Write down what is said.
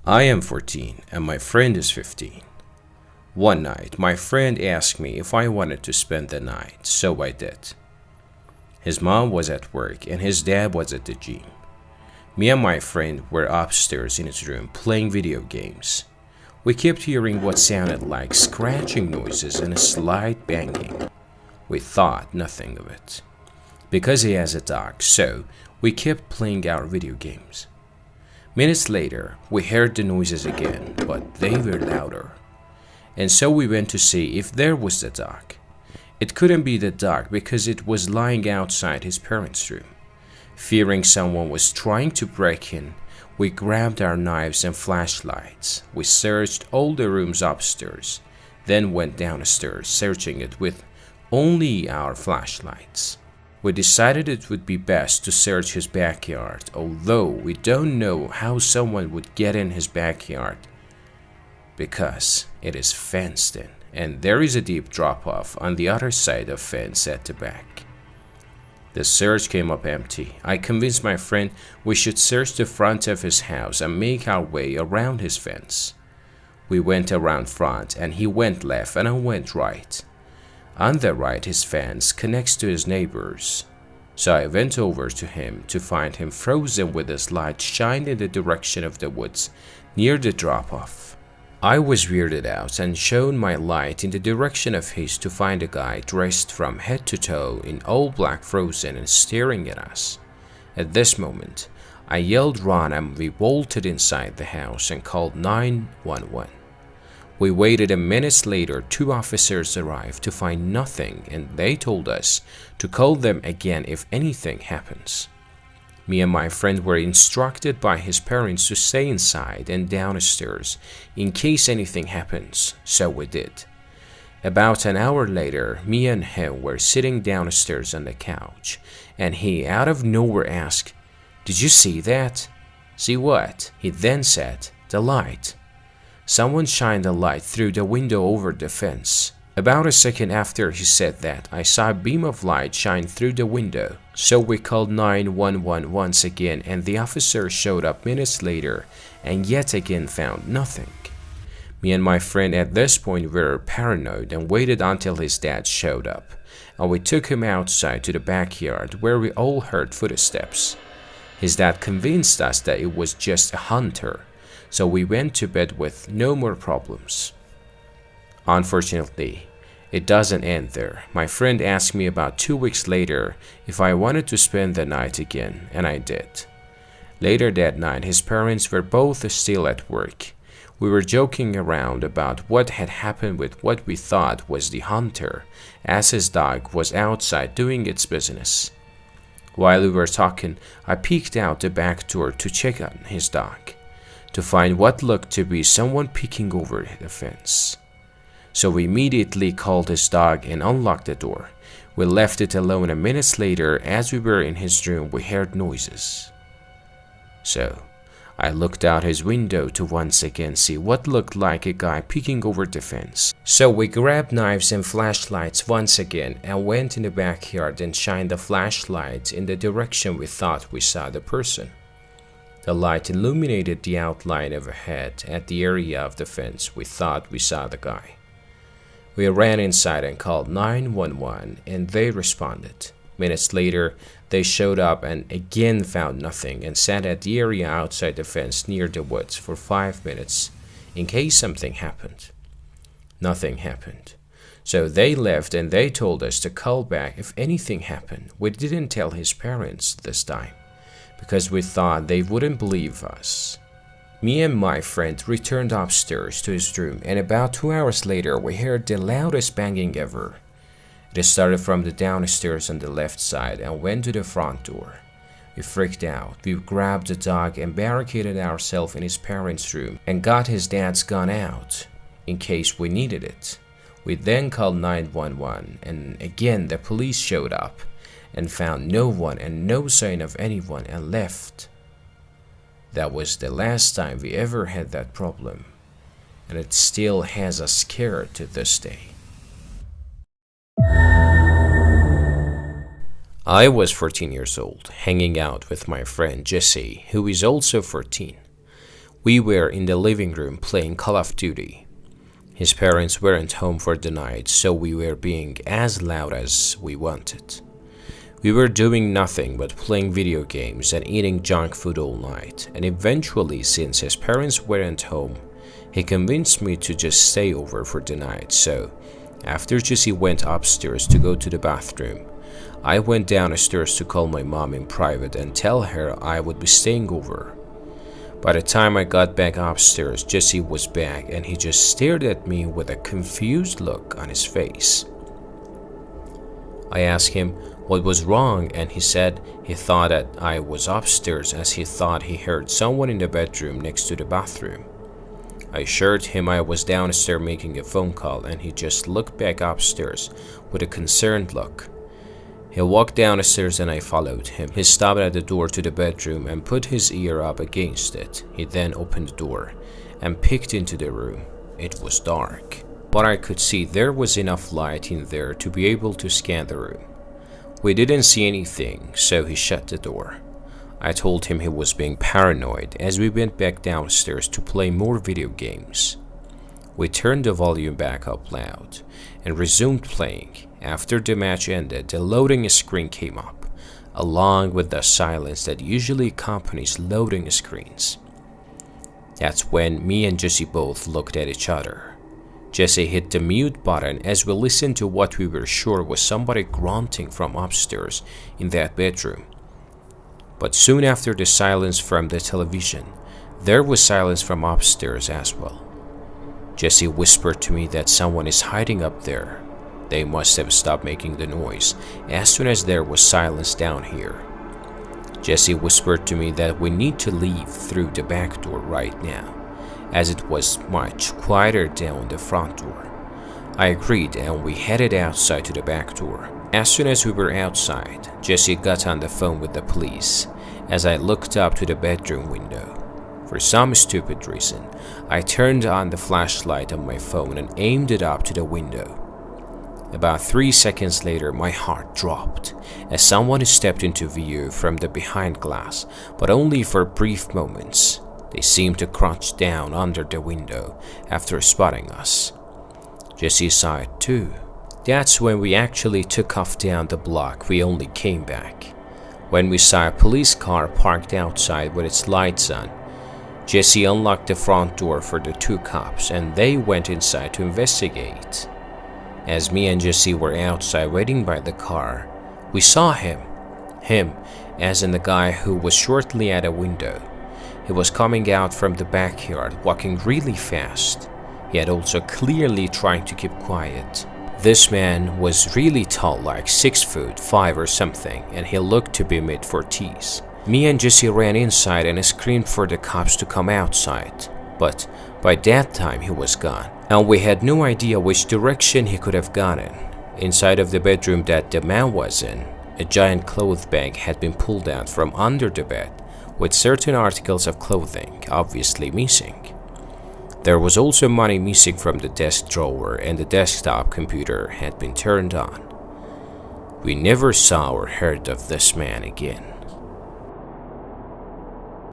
I am 14 and my friend is 15. One night, my friend asked me if I wanted to spend the night, so I did. His mom was at work and his dad was at the gym. Me and my friend were upstairs in his room playing video games. We kept hearing what sounded like scratching noises and a slight banging. We thought nothing of it, because he has a dog, so we kept playing our video games. Minutes later, we heard the noises again, but they were louder. And so we went to see if there was the dog. It couldn't be the dog because it was lying outside his parents' room. Fearing someone was trying to break in, we grabbed our knives and flashlights. We searched all the rooms upstairs, then went downstairs searching it with only our flashlights. We decided it would be best to search his backyard, although we don't know how someone would get in his backyard because it is fenced in and there is a deep drop-off on the other side of fence at the back. The search came up empty. I convinced my friend we should search the front of his house and make our way around his fence. We went around front and he went left and I went right. On the right, his fence connects to his neighbor's, so I went over to him to find him frozen with his light shined in the direction of the woods near the drop-off. I was weirded out and shone my light in the direction of his to find a guy dressed from head to toe in all black frozen and staring at us. At this moment, I yelled run and we bolted inside the house and called 911. We waited a minute later, 2 officers arrived to find nothing and they told us to call them again if anything happens. Me and my friend were instructed by his parents to stay inside and downstairs in case anything happens, so we did. About an hour later, me and him were sitting downstairs on the couch and he out of nowhere asked, "Did you see that?" "See what?" He then said, "The light. Someone shined a light through the window over the fence." About a second after he said that, I saw a beam of light shine through the window. So we called 911 once again and the officer showed up minutes later and yet again found nothing. Me and my friend at this point were paranoid and waited until his dad showed up. And we took him outside to the backyard where we all heard footsteps. His dad convinced us that it was just a hunter. So we went to bed with no more problems. Unfortunately, it doesn't end there. My friend asked me about 2 weeks later if I wanted to spend the night again, and I did. Later that night, his parents were both still at work. We were joking around about what had happened with what we thought was the hunter, as his dog was outside doing its business. While we were talking, I peeked out the back door to check on his dog, to find what looked to be someone peeking over the fence. So we immediately called his dog and unlocked the door. We left it alone. A minute later, as we were in his room, we heard noises. So I looked out his window to once again see what looked like a guy peeking over the fence. So we grabbed knives and flashlights once again and went in the backyard and shined the flashlight in the direction we thought we saw the person. The light illuminated the outline of a head at the area of the fence. We thought we saw the guy. We ran inside and called 911 and they responded. Minutes later, they showed up and again found nothing and sat at the area outside the fence near the woods for 5 minutes in case something happened. Nothing happened. So they left and they told us to call back if anything happened. We didn't tell his parents this time because we thought they wouldn't believe us. Me and my friend returned upstairs to his room and about 2 hours later we heard the loudest banging ever. It started from the downstairs on the left side and went to the front door. We freaked out. We grabbed the dog and barricaded ourselves in his parents' room and got his dad's gun out in case we needed it. We then called 911 and again the police showed up and found no one and no sign of anyone and left. That was the last time we ever had that problem, and it still has us scared to this day. I was 14 years old, hanging out with my friend Jesse, who is also 14. We were in the living room playing Call of Duty. His parents weren't home for the night, so we were being as loud as we wanted. We were doing nothing but playing video games and eating junk food all night, and eventually, since his parents weren't home, he convinced me to just stay over for the night. So, after Jessie went upstairs to go to the bathroom, I went downstairs to call my mom in private and tell her I would be staying over. By the time I got back upstairs, Jessie was back and he just stared at me with a confused look on his face. I asked him what was wrong, and he said he thought that I was upstairs as he thought he heard someone in the bedroom next to the bathroom. I assured him I was downstairs making a phone call, and he just looked back upstairs with a concerned look. He walked downstairs and I followed him. He stopped at the door to the bedroom and put his ear up against it. He then opened the door and peeked into the room. It was dark, but I could see there was enough light in there to be able to scan the room. We didn't see anything, so he shut the door. I told him he was being paranoid as we went back downstairs to play more video games. We turned the volume back up loud and resumed playing. After the match ended, the loading screen came up, along with the silence that usually accompanies loading screens. That's when me and Jessie both looked at each other. Jessie hit the mute button as we listened to what we were sure was somebody grunting from upstairs in that bedroom. But soon after the silence from the television, there was silence from upstairs as well. Jessie whispered to me that someone is hiding up there. They must have stopped making the noise as soon as there was silence down here. Jessie whispered to me that we need to leave through the back door right now, as it was much quieter down the front door. I agreed and we headed outside to the back door. As soon as we were outside, Jessie got on the phone with the police as I looked up to the bedroom window. For some stupid reason, I turned on the flashlight on my phone and aimed it up to the window. About 3 seconds later, my heart dropped as someone stepped into view from the behind glass, but only for brief moments. They seemed to crouch down under the window after spotting us. Jessie saw it too. That's when we actually took off down the block. We only came back when we saw a police car parked outside with its lights on. Jessie unlocked the front door for the 2 cops and they went inside to investigate. As me and Jessie were outside waiting by the car, we saw him as in the guy who was shortly at a window. He was coming out from the backyard, walking really fast. He had also clearly trying to keep quiet. This man was really tall, like 6'5" or something, and he looked to be mid-40s. Me and Jessie ran inside and screamed for the cops to come outside, but by that time he was gone, and we had no idea which direction he could have gone in. Inside of the bedroom that the man was in, a giant clothes bag had been pulled out from under the bed, with certain articles of clothing obviously missing. There was also money missing from the desk drawer, and the desktop computer had been turned on. We never saw or heard of this man again.